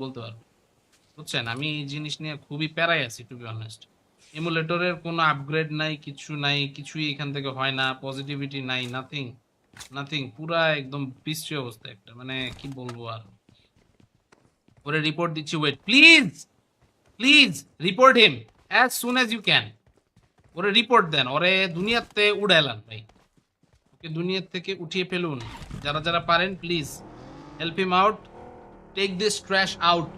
বলতে পারবো। বুঝছেন, আমি এই জিনিস নিয়ে খুবই প্যারায় আছি টু বি অনেস্ট। এমুলেটরের কোনো আপগ্রেড নাই, কিছু নাই, কিছুই এখান থেকে হয় না, পজিটিভিটি নাই, নাথিং নাথিং, পুরা একদম বিশ্রী অবস্থা একটা, মানে কি বলবো আর। ওরে রিপোর্ট দিচ্ছি, wait please, please report him as soon as you can. ওরে রিপোর্ট দেন, ওরে দুনিয়াতে উড়াইলাম ভাই, ওকে দুনিয়ার থেকে উঠিয়ে ফেলুন। যারা যারা পারেন please help him out, take this trash out.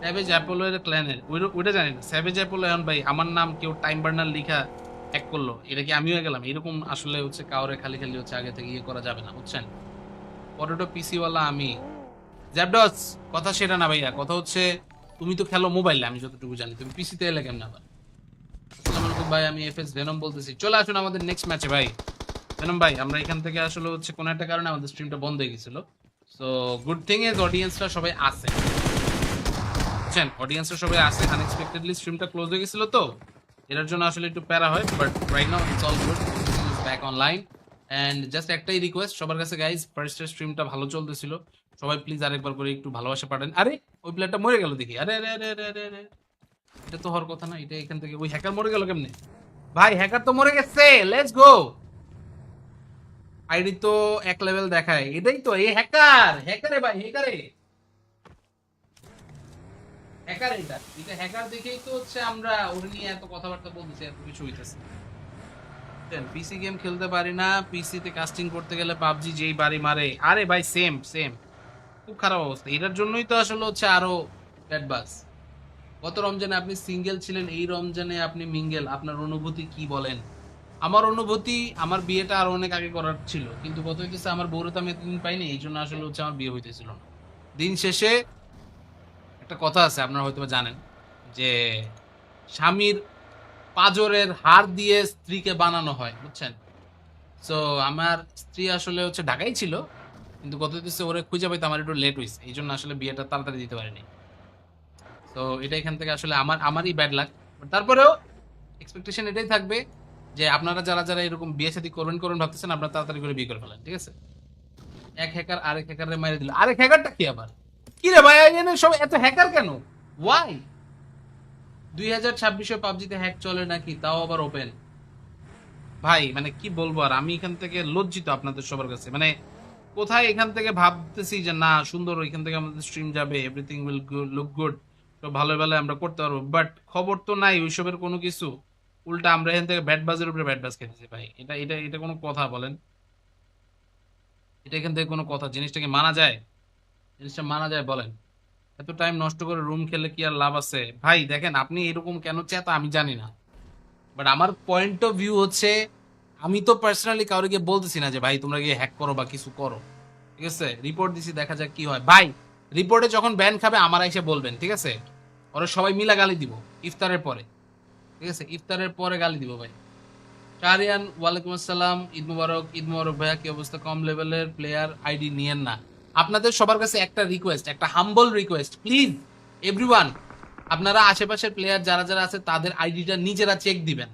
Savage Apollo এর ক্ল্যানের ওইটা জানি না। স্যাভেজ অ্যাপোলো এখন ভাই আমার নাম কেউ টাইম বার্নার লিখা হ্যাক করলো, এটা কি আমি হয়ে গেলাম? এরকম আসলে হচ্ছে কাউরে খালি খালি হচ্ছে আগে থেকে ইয়ে করা যাবে না, বুঝছেন। পটেটো পিসি ওয়ালা আমি। জ্যাপডস, কথা সেটা না ভাইয়া, কথা হচ্ছে তুমি তো খেলো মোবাইলে, আমি যতটুকু জানি, তুমি পিসিতে এলে কেমন আবার? আসসালামু আলাইকুম ভাই, আমি এফএস ভেনম বলতেছি, চলে আসুন আমাদের নেক্সট ম্যাচে ভাই। ভেনম ভাই, আমরা এখান থেকে আসলে হচ্ছে কোনো একটা কারণে আমাদের স্ট্রিমটা বন্ধ হয়ে গেছিল। সো গুড থিং ইজ অডিয়েন্সরা সবাই আছে, বুঝছেন, অডিয়েন্সরা সবাই আছে। আনএক্সপেক্টেডলি স্ট্রিমটা ক্লোজ হয়ে গেছিল, তো এটার জন্য আসলে একটু প্যারা হয়, but right now it's all good, is back online. And just একটাই রিকোয়েস্ট সবার কাছে গাইজ, ফার্স্টের স্ট্রিমটা ভালো চলতেছিল, সবাই প্লিজ আরেকবার করে একটু ভালোবাসা পাঠান। আরে ওই প্লেয়ারটা মরে গেল দেখি, আরে আরে আরে আরে আরে আরে, এটা তো হওয়ার কথা না, এটা এখান থেকে ওই হ্যাকার মরে গেল কেমনে? ভাই হ্যাকার তো মরে গেছে, লেটস গো। আইডি তো এক লেভেল দেখায়, এটাই তো এই হ্যাকার, হ্যাকারে ভাই, হ্যাকারে, হ্যাকার, এটা এটা হ্যাকার দেখেই তো হচ্ছে আমরা ওর নিয়ে এত কথাবার্তা বলতেছি, এত কিছু হইতেছে। পিসি গেম খেলতে পারি না, পিসিতে কাস্টিং করতে গেলে পাবজি যেই বাড়ি মারে, আরে ভাই সেম সেম, খুব খারাপ অবস্থা। এটার জন্যই তো আসলে হচ্ছে আরো ব্যাড বাস। গত রমজানে আপনি সিঙ্গেল ছিলেন, এই রমজানে আপনি মিঙ্গেল, আপনার অনুভূতি কি বলেন? আমার অনুভূতি, আমার বিয়েটা আরো অনেক আগে করার ছিল, কিন্তু কত হইতেছে আমার বউরে তো আমি এতদিন পাইনি, এই জন্য আসলে হচ্ছে আমার বিয়ে হইতেছিল না। দিন শেষে একটা কথা আছে, আপনারা হয়তো বা জানেন, যে স্বামীর পাঁজরের হাড় দিয়ে স্ত্রীকে বানানো হয়, বুঝছেন। সো আমার স্ত্রী আসলে হচ্ছে ঢাকাই ছিল, কিন্তু গত দিচ্ছে ওরে খুঁজে পাইতে আমার একটু লেট হয়েছে, এই জন্য আসলে বিয়েটা তাড়াতাড়ি দিতে পারিনি। তো এটা এখান থেকে আসলে আমারই ব্যাড লাক। তারপরেও এক্সপেকটেশন এটাই থাকবে যে আপনারা যারা যারা এরকম বিয়ে শাদী করবেন করবেন ভাবতেছেন, আপনারা তাড়াতাড়ি করে বিয়ে করে ফেলেন, ঠিক আছে। এক হ্যাকার আরেক হ্যাকারে মেরে দিল, আরেক হ্যাকারটা কি আবার? কি রে ভাই, এখানে সব এত হ্যাকার কেন? ওয়াই? 2026-এ পাবজিতে হ্যাক চলে নাকি, তাও আবার ওপেন? ভাই মানে কি বলবো আর, আমি এখান থেকে লজ্জিত আপনাদের সবার কাছে, মানে কোথায় এখান থেকে ভাবতেছি যে না সুন্দর, এখান থেকে আমাদের স্ট্রিম যাবে, এভরিথিং উইল লুক গুড, সব ভালো ভালো আমরা করতে পারবো, বাট খবর তো নাই ওইসবের কোনো কিছু। উল্টা আমরা এখান থেকে ব্যাট বাজের উপরে ব্যাট বাজ খেতেছি ভাই, এটা এটা এটা কোনো কথা বলেন? এটা এখান থেকে কোনো কথা? জিনিসটাকে মানা যায়? জিনিসটা মানা যায় বলেন? এত টাইম নষ্ট করে রুম খেলে কি আর লাভ আছে? ভাই দেখেন, আপনি এরকম কেন চেতা আমি জানি না, বাট আমার পয়েন্ট অফ ভিউ হচ্ছে, আমি তো পার্সোনালি কাউকে গিয়ে বলতেছি না যে ভাই তোমরা গিয়ে হ্যাক করো বা কিছু করো, ঠিক আছে। রিপোর্ট দিছি, দেখা যাক কি হয়। ভাই রিপোর্টে যখন ব্যান খাবে আমার এসে বলবেন, ঠিক আছে। ওরা সবাই মিলা গালি দিব ইফতারের পরে, ঠিক আছে, ইফতারের পরে গালি দিব ভাই। শাহরিয়ান, ওয়ালাইকুম আসসালাম, ঈদ মুবারক। ঈদ মুবারক ভাইয়া, কি অবস্থা? কম লেভেলের প্লেয়ার আইডি নিয়েন না। আপনাদের সবার কাছে একটা রিকোয়েস্ট, একটা হাম্বল রিকোয়েস্ট, প্লিজ এভরিওয়ান, আপনারা আশেপাশের প্লেয়ার যারা যারা আছে তাদের আইডিটা নিজেরা চেক দিবেন।